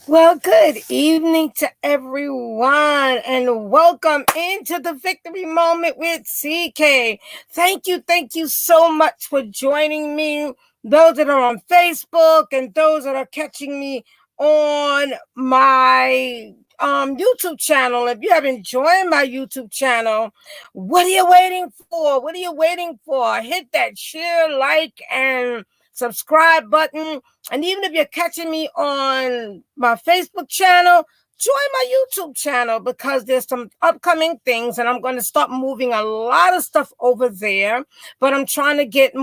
Well, good evening to everyone, and welcome into the Victory Moment with CK. Thank you so much for joining me. Those that are on Facebook and those that are catching me on my YouTube channel. If you haven't joined my YouTube channel, what are you waiting for? What are you waiting for? Hit that share, like, and subscribe button. And even if you're catching me on my Facebook channel, join my YouTube channel because there's some upcoming things and I'm going to start moving a lot of stuff over there. But I'm trying to get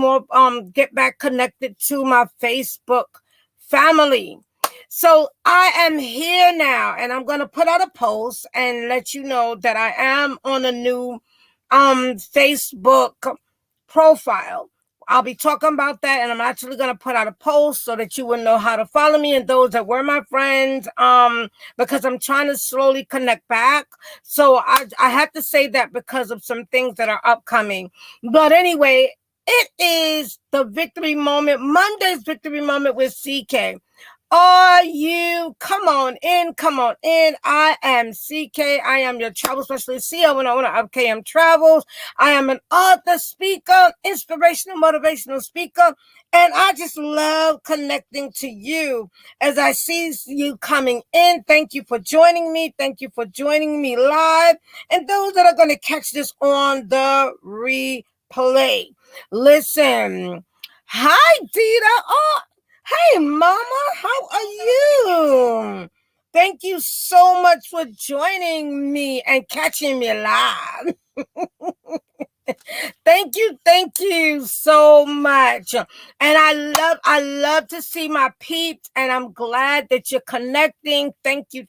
back connected to my Facebook family. So I am here now and I'm going to put out a post and let you know that I am on a new Facebook profile. I'll be talking about that, and I'm actually going to put out a post so that you will know how to follow me and those that were my friends, because I'm trying to slowly connect back. So I have to say that because of some things that are upcoming. But anyway, it is the Victory Moment, Monday's Victory Moment with CK. Are you? Come on in, come on in. I am CK. I am your travel specialist, CEO and owner of KM Travels. I am an author, speaker, inspirational, motivational speaker, and I just love connecting to you as I see you coming in. Thank you for joining me. Thank you for joining me live, and those that are going to catch this on the replay. Listen, hi, Dita. Oh, hey, Mama, how are you? Thank you so much for joining me and catching me live. Thank you so much. And I love to see my peeps, and I'm glad that you're connecting. Thank you.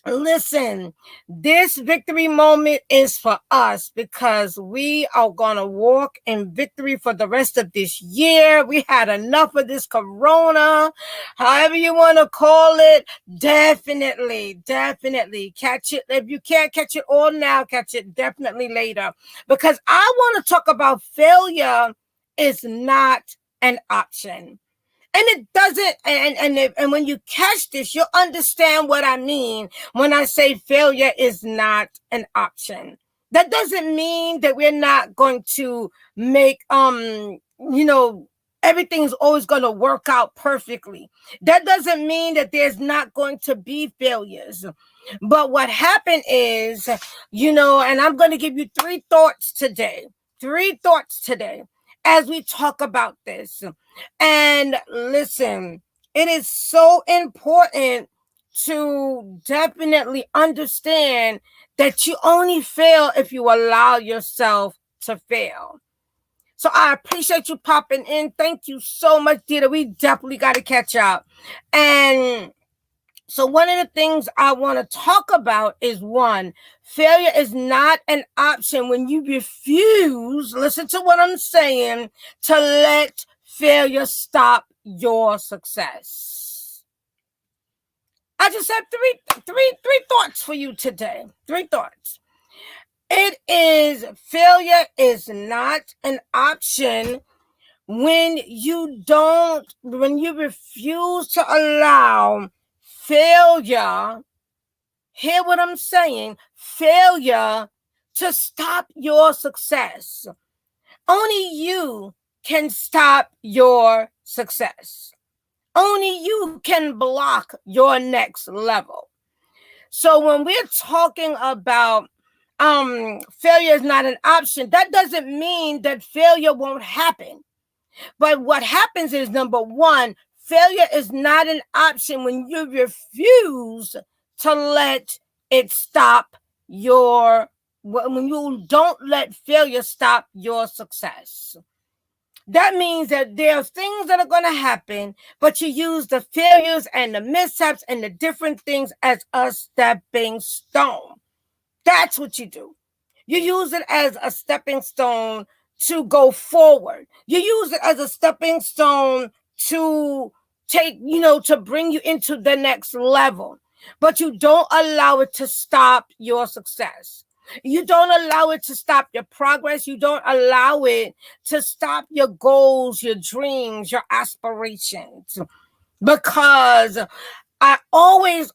Listen, this victory moment is for us because we are going to walk in victory for the rest of this year. We had enough of this corona, however you want to call it. Definitely catch it. If you can't catch it all now, catch it definitely later, because I want to talk about failure is not an option. And it doesn't, and when you catch this, you'll understand what I mean when I say failure is not an option. That doesn't mean that we're not going to make, everything's always going to work out perfectly. That doesn't mean that there's not going to be failures. But what happened is, and I'm going to give you three thoughts today as we talk about this. And listen, it is so important to definitely understand that you only fail if you allow yourself to fail. So I appreciate you popping in. Thank you so much, Dita. We definitely got to catch up. And so one of the things I want to talk about is one, failure is not an option when you refuse, listen to what I'm saying, to let failure stop your success. I just have three thoughts for you today. Three thoughts. Failure is not an option when you refuse to allow failure, hear what I'm saying, failure to stop your success. Only you can stop your success. Only you can block your next level. So when we're talking about failure is not an option, that doesn't mean that failure won't happen. But what happens is, number one, failure is not an option when you refuse to let it stop when you don't let failure stop your success. That means that there are things that are going to happen, but you use the failures and the mishaps and the different things as a stepping stone. That's what you do. You use it as a stepping stone to go forward. You use it as a stepping stone to to bring you into the next level. But you don't allow it to stop your success. You don't allow it to stop your progress. You don't allow it to stop your goals, your dreams, your aspirations. Because I always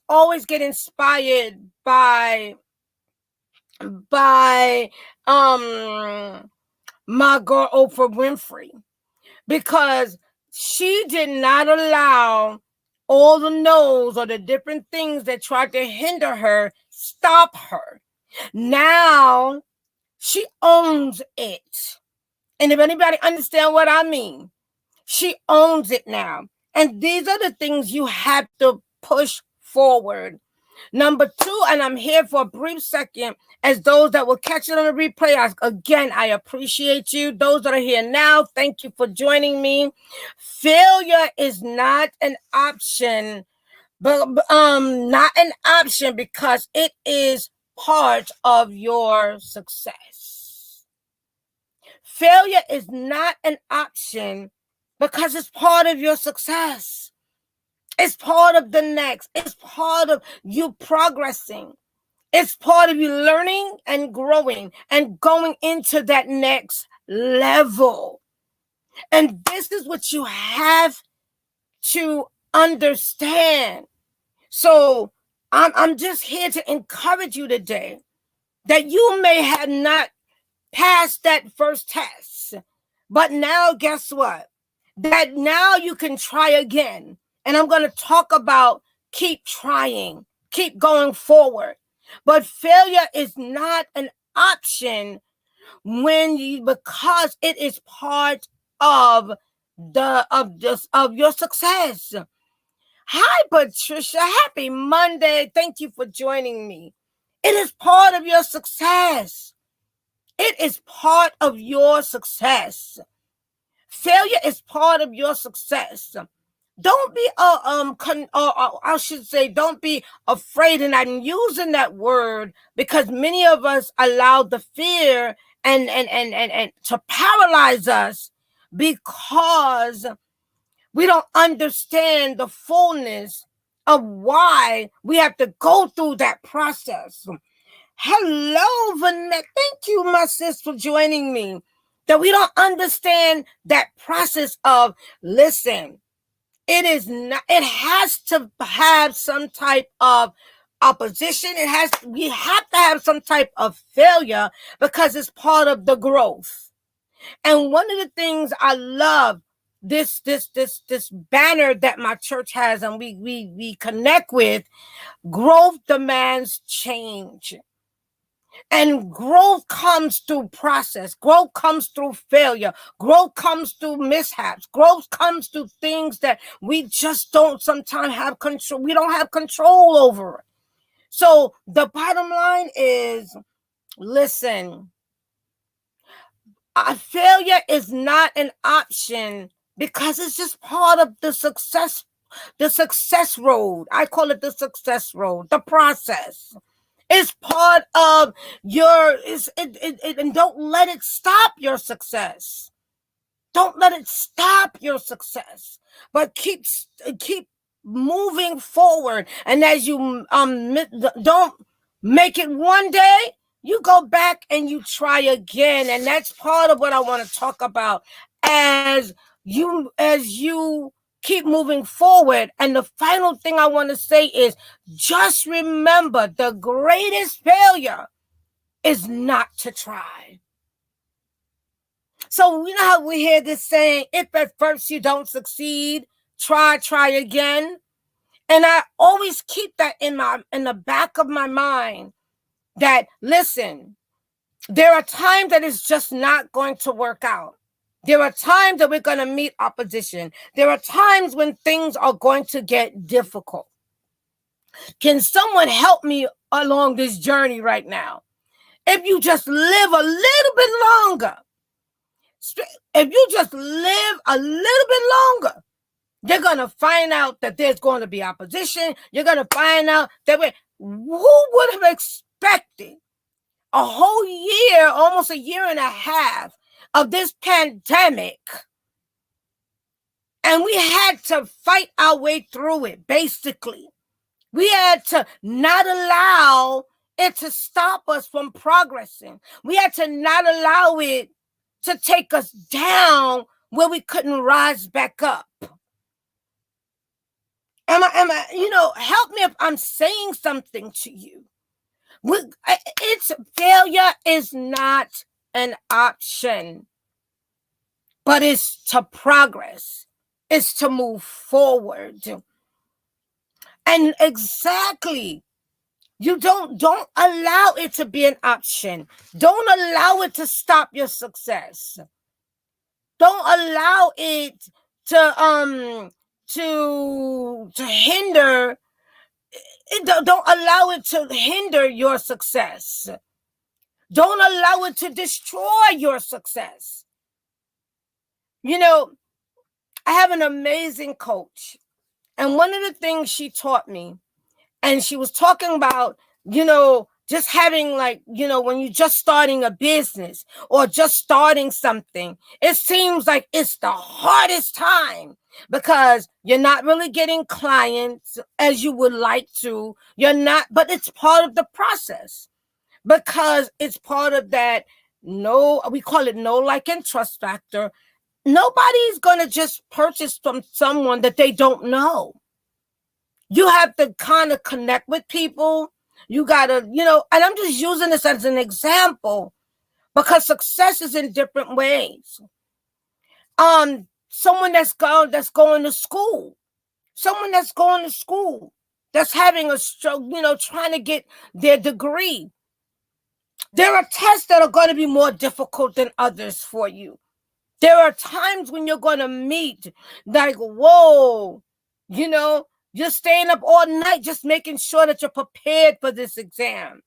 get inspired by my girl Oprah Winfrey, because she did not allow all the no's or the different things that tried to hinder her stop her. Now she owns it. And if anybody understand what I mean, she owns it now. And these are the things you have to push forward. Number two, and I'm here for a brief second, as those that will catch it on the replay, I appreciate you. Those that are here now, thank you for joining me. Failure is not an option, but not an option because it is part of your success. Failure is not an option because it's part of your success. It's part of the next. It's part of you progressing. It's part of you learning and growing and going into that next level. And this is what you have to understand. So I'm just here to encourage you today that you may have not passed that first test, but now guess what? That now you can try again. And I'm going to talk about keep trying, keep going forward. But failure is not an option because it is part of your success. Hi, Patricia. Happy Monday. Thank you for joining me. It is part of your success. It is part of your success. Failure is part of your success. Don't be I should say, don't be afraid. And I'm using that word because many of us allow the fear and to paralyze us because we don't understand the fullness of why we have to go through that process. Hello, Vanette. Thank you, my sis, for joining me. That we don't understand that process of, listen, it has to have some type of opposition. We have to have some type of failure because it's part of the growth. And one of the things I love, this banner that my church has and we connect with, growth demands change. And growth comes through process. Growth comes through failure. Growth comes through mishaps. Growth comes through things that we just don't sometimes have control. We don't have control over it. So the bottom line is, listen, failure is not an option because it's just part of the success road. I call it the success road, the process. It's part of and don't let it stop your success. Don't let it stop your success, but keep moving forward. And as you don't make it one day, you go back and you try again. And that's part of what I want to talk about as you keep moving forward. And the final thing I want to say is just remember, the greatest failure is not to try. So you know how we hear this saying, if at first you don't succeed, try again. And I always keep that in the back of my mind that, listen, there are times that it's just not going to work out. There are times that we're going to meet opposition. There are times when things are going to get difficult. Can someone help me along this journey right now? If you just live a little bit longer, you're going to find out that there's going to be opposition. You're going to find out that who would have expected a whole year, almost a year and a half of this pandemic, and we had to fight our way through it. Basically, we had to not allow it to stop us from progressing. We had to not allow it to take us down where we couldn't rise back up. Help me if I'm saying something to you. Failure is not an option, but it's to progress. It's to move forward. And exactly, you don't allow it to be an option. Don't allow it to stop your success. Don't allow it to hinder. Don't allow it to hinder your success. Don't allow it to destroy your success. I have an amazing coach, and one of the things she taught me, and she was talking about, just having when you're just starting a business or just starting something, it seems like it's the hardest time because you're not really getting clients as you would like to. But it's part of the process because it's part of that. We call it no, like, and trust factor. Nobody's going to just purchase from someone that they don't know. You have to kind of connect with people. You got to, and I'm just using this as an example because success is in different ways. Someone that's going to school, that's having a stroke, trying to get their degree. There are tests that are going to be more difficult than others for you. There are times when you're going to meet like, whoa, you're staying up all night just making sure that you're prepared for this exam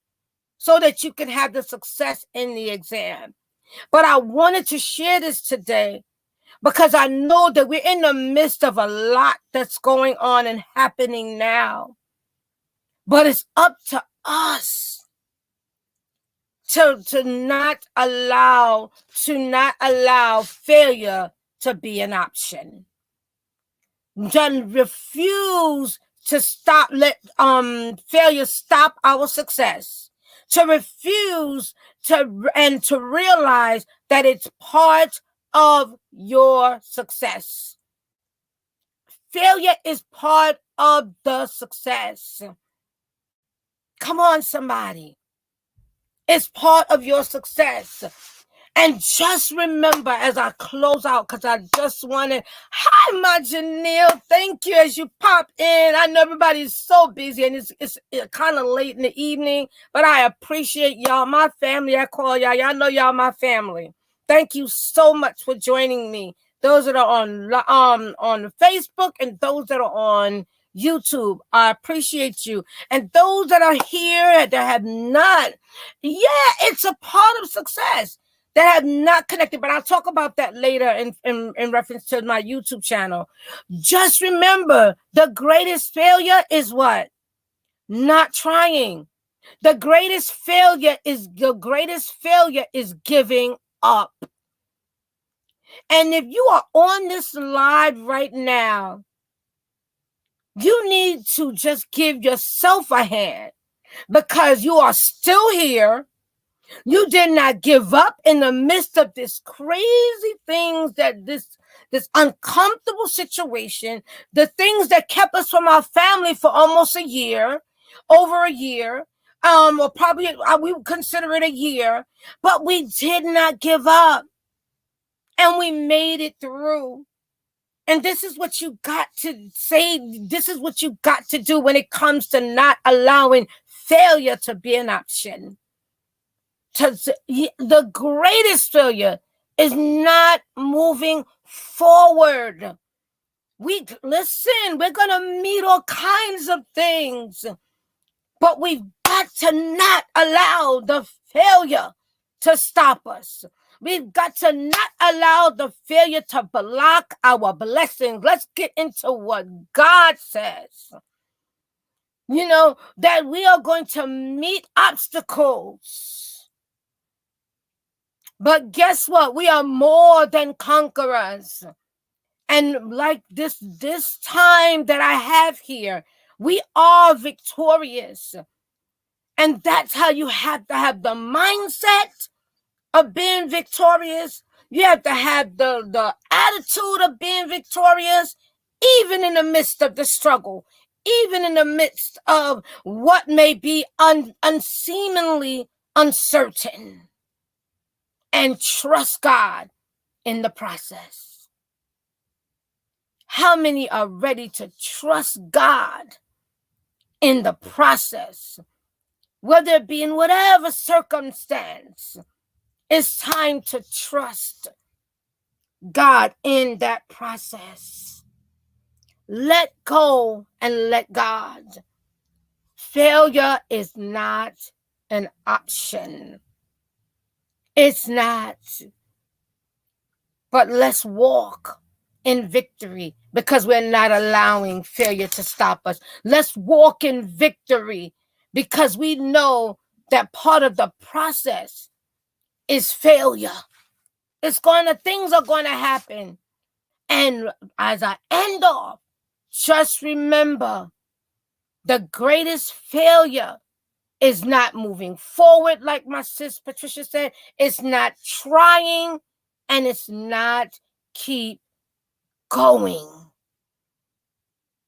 so that you can have the success in the exam. But I wanted to share this today because I know that we're in the midst of a lot that's going on and happening now. But it's up to us to not allow failure to be an option. Then refuse to let failure stop our success. To refuse to realize that it's part of your success. Failure is part of the success. Come on, somebody. It's part of your success. And just remember as I close out, because I just wanted, hi, my Janelle. Thank you as you pop in. I know everybody's so busy and it's kind of late in the evening, but I appreciate y'all, my family. I call y'all. Y'all know y'all my family. Thank you so much for joining me. Those that are on Facebook and those that are on YouTube, I appreciate you. And those that are here that have not, it's a part of success, that have not connected, but I'll talk about that later in reference to my YouTube channel. Just remember, the greatest failure is what? Not trying. The greatest failure is giving up. And if you are on this live right now, you need to just give yourself a hand because you are still here. You did not give up in the midst of this crazy things, that this uncomfortable situation, the things that kept us from our family for almost a year, over a year, or probably we would consider it a year, but we did not give up and we made it through. And this is what you got to say. This is what you got to do when it comes to not allowing failure to be an option. The greatest failure is not moving forward. We're going to meet all kinds of things, but we've got to not allow the failure to stop us. We've got to not allow the failure to block our blessings. Let's get into what God says. That we are going to meet obstacles. But guess what? We are more than conquerors. And like this time that I have here, we are victorious. And that's how you have to have the mindset of being victorious. You have to have the attitude of being victorious, even in the midst of the struggle, even in the midst of what may be unseemingly uncertain. And trust God in the process. How many are ready to trust God in the process? Whether it be in whatever circumstance, it's time to trust God in that process. Let go and let God. Failure is not an option. It's not. But let's walk in victory because we're not allowing failure to stop us. Let's walk in victory because we know that part of the process is failure. Things are going to happen. And as I end off, just remember, the greatest failure is not moving forward, like my sis Patricia said. It's not trying, and it's not keep going.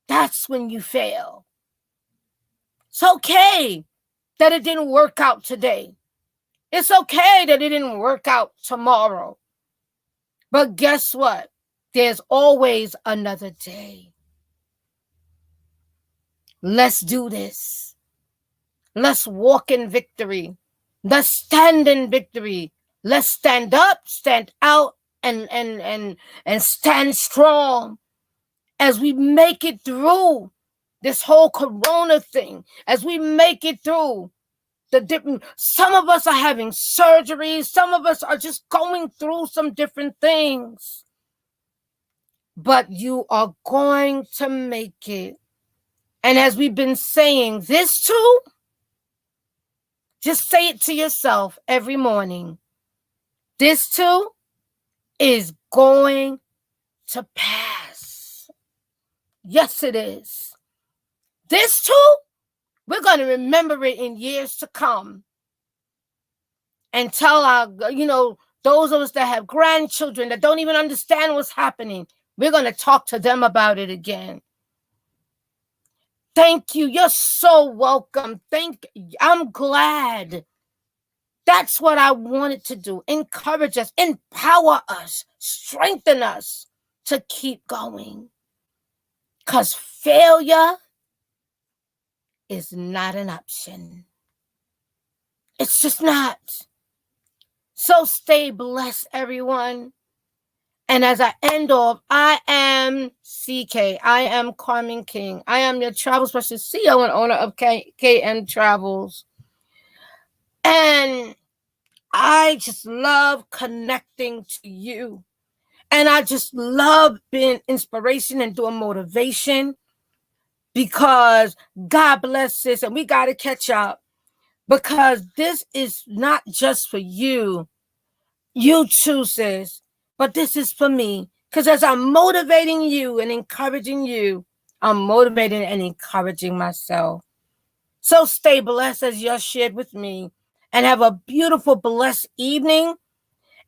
That's when you fail. It's okay that it didn't work out today. It's okay that it didn't work out tomorrow. But guess what? There's always another day. Let's do this. Let's walk in victory. Let's stand in victory. Let's stand up, stand out, and stand strong as we make it through this whole corona thing, as we make it through the different, some of us are having surgeries, some of us are just going through some different things. But you are going to make it. And as we've been saying, this too, just say it to yourself every morning. This too is going to pass. Yes, it is. This too, we're going to remember it in years to come. And tell our, those of us that have grandchildren that don't even understand what's happening, we're going to talk to them about it again. Thank you. You're so welcome. I'm glad. That's what I wanted to do. Encourage us, empower us, strengthen us to keep going. Because failure is not an option. It's just not. So stay blessed, everyone. And as I end off, I am CK. I am Carmen King. I am your travel specialist, CEO and owner of KM Travels. And I just love connecting to you. And I just love being inspiration and doing motivation because God bless this. And we got to catch up because this is not just for you. You too, sis. But this is for me. Because as I'm motivating you and encouraging you, I'm motivating and encouraging myself. So stay blessed as you're shared with me. And have a beautiful, blessed evening.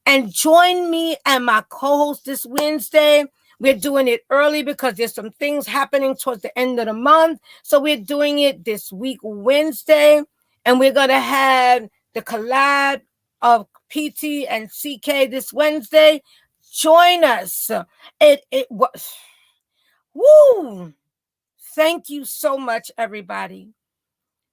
And join me and my co-host this Wednesday. We're doing it early because there's some things happening towards the end of the month. So we're doing it this week, Wednesday. And we're going to have the collab of PT and CK this Wednesday. Join us. It was, woo! Thank you so much, everybody.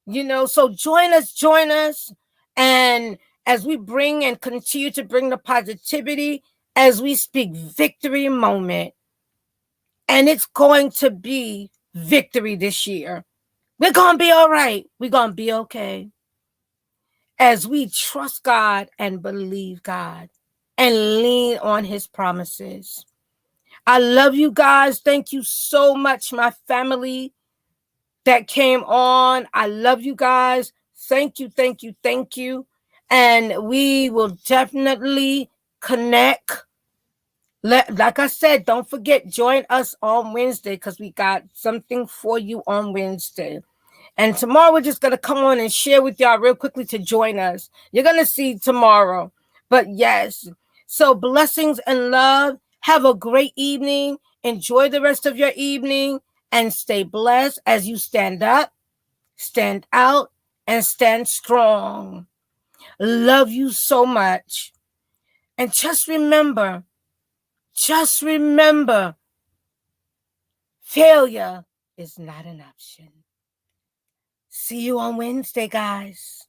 So join us. And as we bring and continue to bring the positivity, as we speak victory moment, and it's going to be victory this year. We're going to be all right. We're going to be okay. As we trust God and believe God and lean on his promises. I love you guys. Thank you so much, my family that came on. I love you guys. Thank you. And we will definitely connect. Like I said, don't forget, join us on Wednesday because we got something for you on Wednesday. And tomorrow we're just going to come on and share with y'all real quickly to join us. You're going to see tomorrow. But yes, so blessings and love. Have a great evening. Enjoy the rest of your evening and stay blessed as you stand up, stand out, and stand strong. Love you so much. And just remember, failure is not an option. See you on Wednesday, guys.